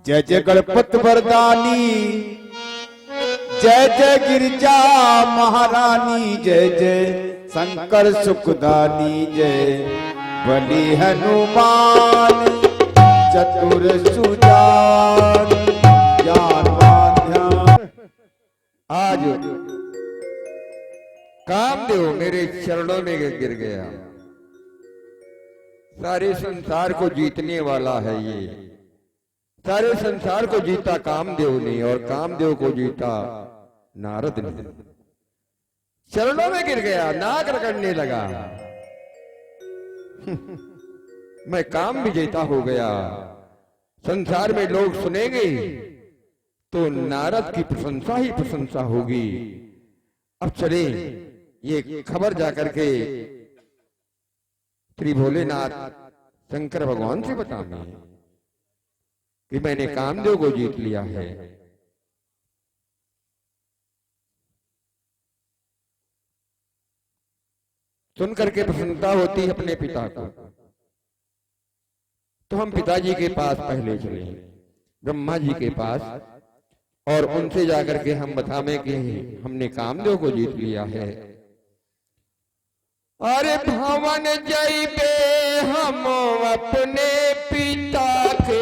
जय जय गणपत वरदानी, जय जय गिरिजा महारानी, जय जय शंकर सुखदानी, जय बलि हनुमान चतुर सुजान ज्ञानवान ध्यान। आज कामदेव मेरे चरणों में गिर गया। सारे संसार को जीतने वाला है ये। सारे संसार को जीता कामदेव ने और कामदेव को जीता नारद ने। चरणों में गिर गया, नाक रगड़ने लगा। मैं काम विजेता हो गया। संसार में लोग सुनेंगे तो नारद की प्रशंसा ही प्रशंसा होगी। अब चले ये खबर जाकर के श्री भोलेनाथ शंकर भगवान से बताएं कि मैंने कामदेव को जीत लिया है। सुन करके प्रसन्नता होती है अपने पिता को। तो हम पिताजी के पास पहले चले, ब्रह्मा जी के पास, और उनसे जाकर के हम बतावें कि हमने कामदेव को जीत लिया है। अरे भवन जइबे हम अपने पिता के,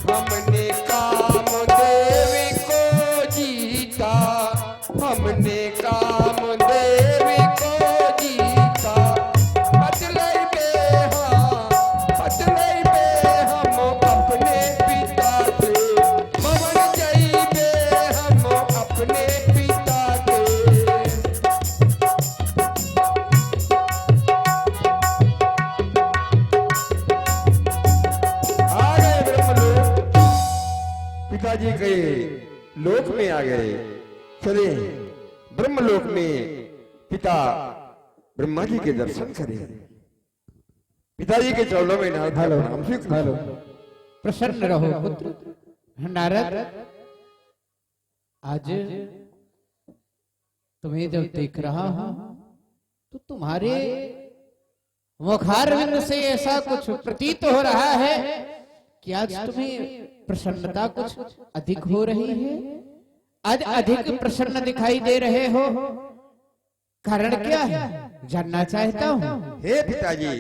हमने कामदेव को जीता। बतलाइबे हम अपने पिता के, भवन जइबे हम अपने पिता के। आ गए ब्रह्मलोक, पिताजी के लोक में आ गए। चले ब्रह्मलोक में पिता ब्रह्मा जी के दर्शन करें। पिताजी के चरणों में नारद हेलो, प्रसन्न रहो पुत्र नारद। आज तुम्हें जब देख रहा हूं तो तुम्हारे मुखारविंद से ऐसा कुछ प्रतीत हो रहा है कि आज तुम्हें प्रसन्नता कुछ अधिक हो रही है। आज अधिक प्रसन्न दिखाई दे रहे हो, कारण क्या है जानना चाहता हूं। हे पिताजी,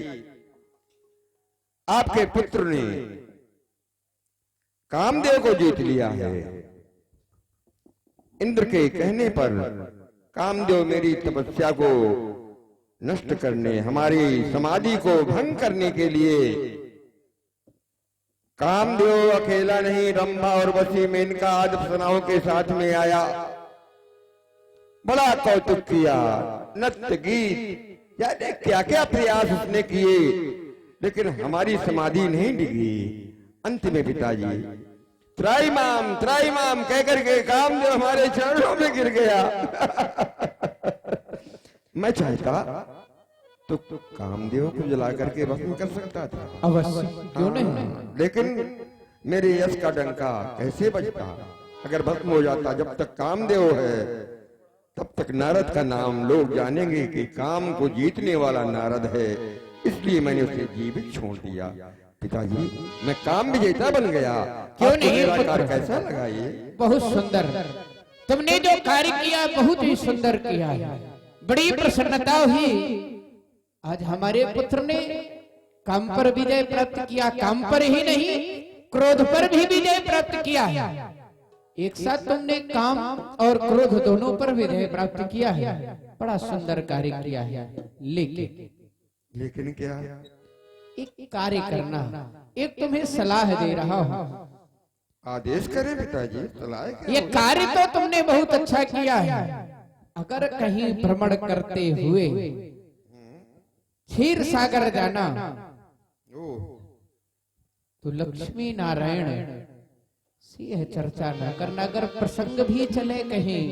आपके पुत्र ने कामदेव को जीत लिया है। इंद्र के कहने पर कामदेव मेरी तपस्या को नष्ट करने, हमारी समाधि को भंग करने के लिए कामदेव अकेला नहीं, रंभा और वसी मेनका आदि अप्सराओं के साथ में आया। बड़ा कौतुक किया, नृत्य गीत यानी क्या क्या प्रयास उसने किए, लेकिन हमारी समाधि नहीं डिगी। अंत में पिताजी त्राईमाम कह करके कामदेव हमारे चरणों में गिर गया। मैं चाहता तो कामदेव को जला करके भस्म कर सकता था, अवश्य, क्यों नहीं। लेकिन मेरे यश का डंका कैसे बजता अगर भस्म हो जाता। जब तक कामदेव है तब तक नारद का नाम लोग जानेंगे कि काम को जीतने वाला नारद है, इसलिए मैंने उसे जीवित छोड़ दिया। पिताजी, मैं काम विजेता बन गया। क्यों नहीं मेरा कार्य कैसा लगा ये? बहुत सुंदर, तुमने जो कार्य किया बहुत ही सुंदर किया है। बड़ी प्रसन्नता हुई। आज हमारे पुत्र ने काम पर विजय प्राप्त किया। काम पर ही नहीं, क्रोध पर भी विजय प्राप्त किया है। एक साथ तुमने काम और क्रोध दोनों पर विजय प्राप्त किया है। बड़ा सुंदर कार्य किया है। लेकिन क्या? एक कार्य करना, एक तुम्हें सलाह दे रहा हूं। आदेश करें पिताजी, सलाह क्या? ये कार्य तो तुमने बहुत अच्छा किया है। अगर कहीं भ्रमण करते हुए क्षीर सागर जाना तो लक्ष्मी नारायण से यह चर्चा न करना। अगर प्रसंग भी चले कहीं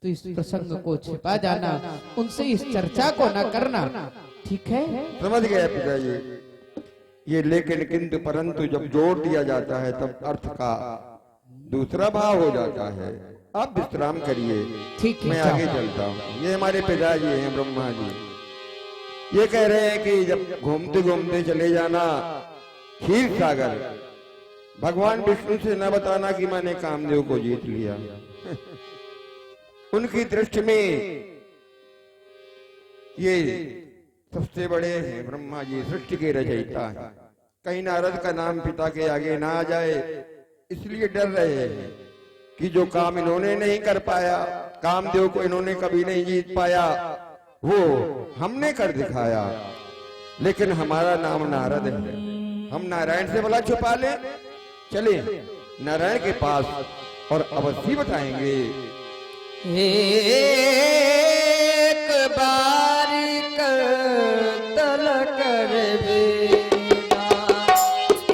तो इस प्रसंग को छिपा जाना, उनसे इस चर्चा को न करना। ठीक है। समझ गए पिताजी? ये लेकिन किंतु परंतु जब जोड़ दिया जाता है तब अर्थ का दूसरा भाव हो जाता है। आप विश्राम करिए, ठीक है, मैं आगे चलता हूँ। ये हमारे पिताजी हैं ब्रह्मा जी, ये कह रहे हैं कि जब घूमते घूमते चले जाना क्षीर सागर, भगवान विष्णु से न बताना कि मैंने कामदेव को जीत लिया। उनकी दृष्टि में ये सबसे बड़े हैं ब्रह्मा जी, सृष्टि के रचयिता हैं। कहीं नारद का नाम पिता के आगे ना आ जाए, इसलिए डर रहे हैं कि जो काम इन्होंने नहीं कर पाया, कामदेव को इन्होंने कभी नहीं जीत पाया, वो हमने कर दिखाया। लेकिन हमारा नाम नारद है, हम नारायण से भला छुपा ले। चले नारायण के पास और अवश्य बताएंगे। एक बार तल कर बेना,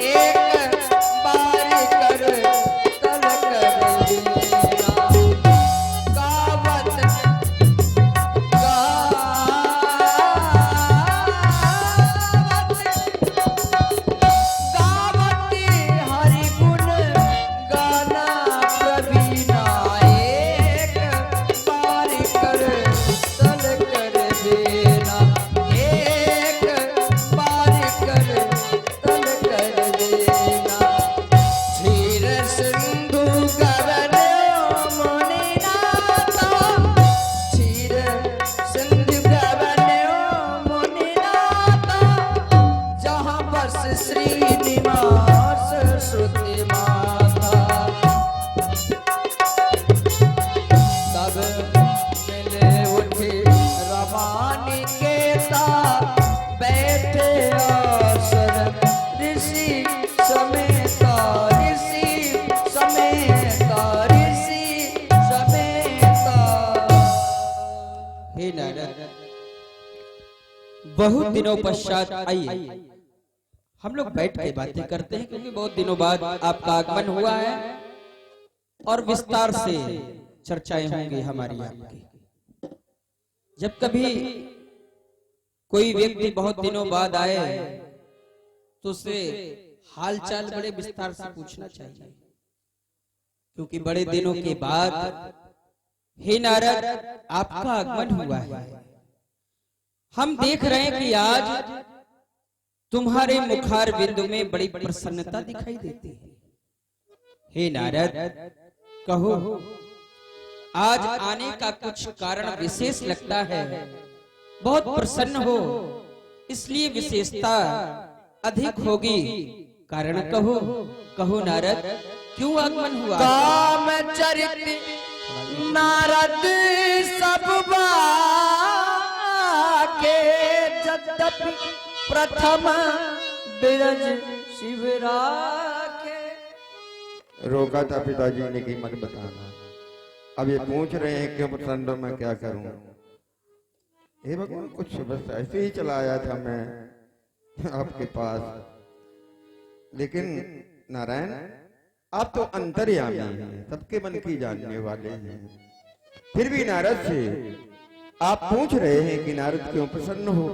एक बार तल कर बेना, गावत हरि गुण गाना प्रवीणा, एक बार तल कर बेना, एक बार तल कर बेना, क्षीर सिंधु गगन मुनिनाथा, क्षीर सिंधु गगन मुनिनाथा, जहाँ बस श्रीनिवास श्रुति माता, तब मिले उठे रमानिकेता, बैठे आसन ऋषि समेता, ऋषि समेता, ऋषि समेता। हे नारद, बहुत दिनों पश्चात आई। हम लोग बैठ के बातें करते हैं क्योंकि बहुत दिनों बाद आपका आगमन हुआ है और विस्तार से चर्चाएं होंगी हमारी आपकी। जब कभी कोई व्यक्ति बहुत दिनों बाद आए तो उसे हालचाल बड़े विस्तार से पूछना चाहिए, क्योंकि बड़े दिनों के बाद हे नारद आपका आगमन हुआ है। हम देख रहे हैं कि आज तुम्हारे मुखार बिंदु में बड़ी प्रसन्नता दिखाई देती है। हे नारद कहो, आज आने का कुछ कारण विशेष लगता है, बहुत प्रसन्न हो, इसलिए विशेषता अधिक होगी। कारण कहो, कहो नारद, क्यों आगमन हुआ? काम चरित नारद सब के, यद्यपि प्रथम बिरज शिवरा के। रोका था पिताजी ने कि मत बताना। अब ये पूछ रहे हैं कि प्रसन्न मैं क्या करूं। हे भगवान, कुछ बस ऐसे ही चला आया था मैं आपके पास, लेकिन नारायण आप तो अंतर्यामी हैं, सबके मन की जानने वाले हैं। फिर भी नारद से आप पूछ रहे हैं कि नारद क्यों प्रसन्न हो,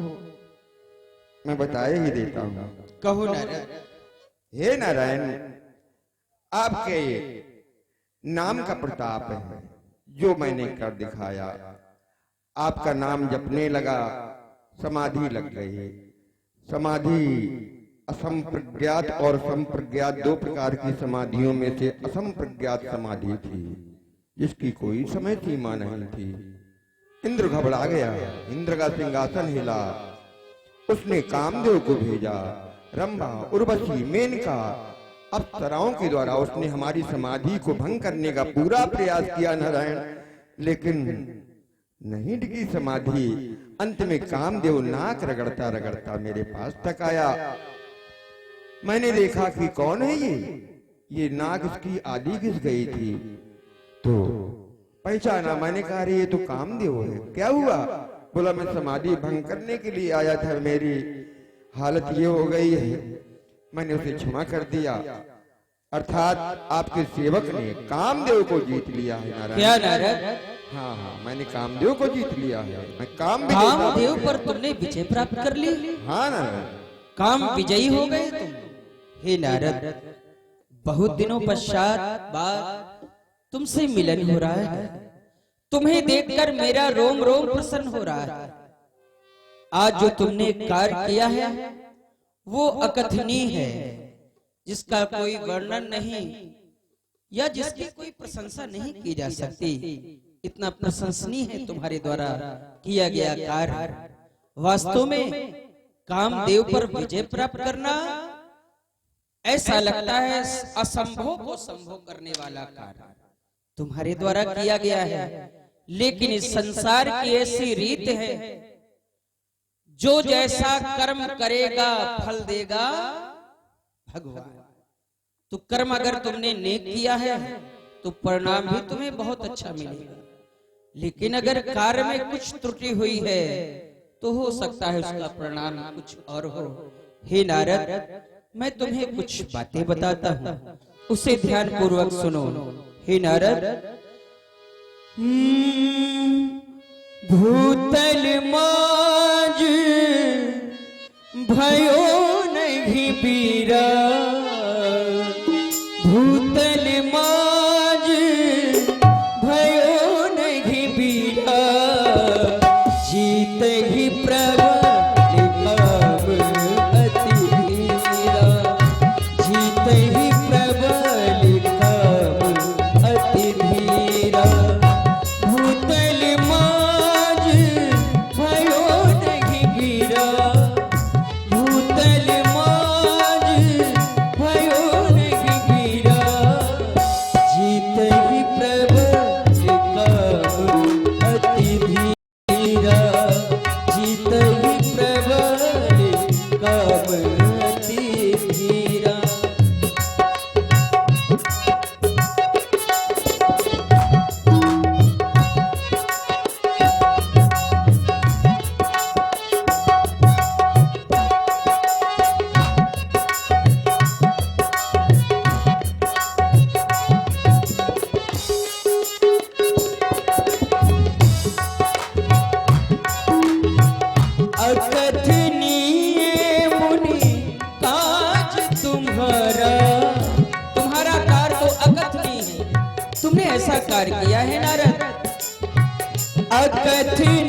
मैं बताए ही देता हूं। कहो नारद। हे नारायण, आपके नाम का प्रताप है जो मैंने कर दिखाया। आपका नाम जपने लगा, समाधि लग गई। समाधि असंप्रज्ञात और संप्रज्ञात दो प्रकार की समाधियों में से असंप्रज्ञात समाधि थी, जिसकी कोई समय सीमा नहीं थी। इंद्र घबरा गया, इंद्र का सिंहासन हिला, उसने कामदेव को भेजा। रंभा, उर्वशी, मेनका, अप्सराओं के द्वारा उसने हमारी समाधि को भंग करने का पूरा प्रयास किया नारायण, लेकिन नहीं टिकी समाधि। अंत में कामदेव नाक रगड़ता रगड़ता मेरे पास तक आया। मैंने देखा कि कौन है ये नाक इसकी आदि घिस गई थी, तो पहचाना। मैंने कहा ये तो कामदेव है, क्या हुआ? बोला मैं समाधि भंग करने के लिए आया था, मेरी हालत ये हो गई है। मैंने उसे क्षमा कर दिया, अर्थात आपके सेवक ने कामदेव को जीत लिया है नारायण। क्या नारद? हाँ हाँ, मैंने कामदेव को जीत लिया है। मैं काम भी देता हूँ। कामदेव पर तुमने विजय प्राप्त कर ली। हाँ ना, काम विजयी हो गए तुम। हे नारद, बहुत दिनों पश्चात बाद तुमसे मिलन हो रहा है। तुम्हें देखकर मेरा रोम रोम प्रसन्न हो रहा है। आज जो तुमने कार्य किया है वो अकथनीय है, जिसका कोई वर्णन नहीं या जिसकी कोई प्रशंसा नहीं की जा सकती। इतना प्रशंसनीय है तुम्हारे द्वारा किया गया कार्य। वास्तव में कामदेव पर विजय प्राप्त करना ऐसा लगता है असंभव को संभव करने वाला कार्य तुम्हारे द्वारा किया गया है। लेकिन इस संसार की ऐसी रीत है, जो जैसा कर्म करेगा फल देगा भगवान। तो कर्म अगर तुमने नेक किया है तो परिणाम भी तुम्हें बहुत अच्छा मिलेगा। लेकिन अगर कार्य में कुछ त्रुटि हुई है तो हो सकता है उसका परिणाम कुछ और हो। हे नारद, मैं तुम्हें कुछ बातें बताता हूँ, उसे ध्यान पूर्वक सुनो। हे नारद, भूतल माज भयो नहीं बीरा, भूतल माज भयो नहीं बीरा, जीत ही प्रबल काम अति धीरा, जीत ही प्रबल काम अति धीरा। भूतल माज भयो नहीं बीरा, भूतल माज भयो नहीं बीरा, जीत ही प्रबल काम अति धीरा, जीत ही प्रबल काम अति धीरा। अकथनीय मुनि काज तुम्हारा, तुम्हारा कार्य तो अकथनीय है। तुमने ऐसा कार्य किया है नारद। अकथनीय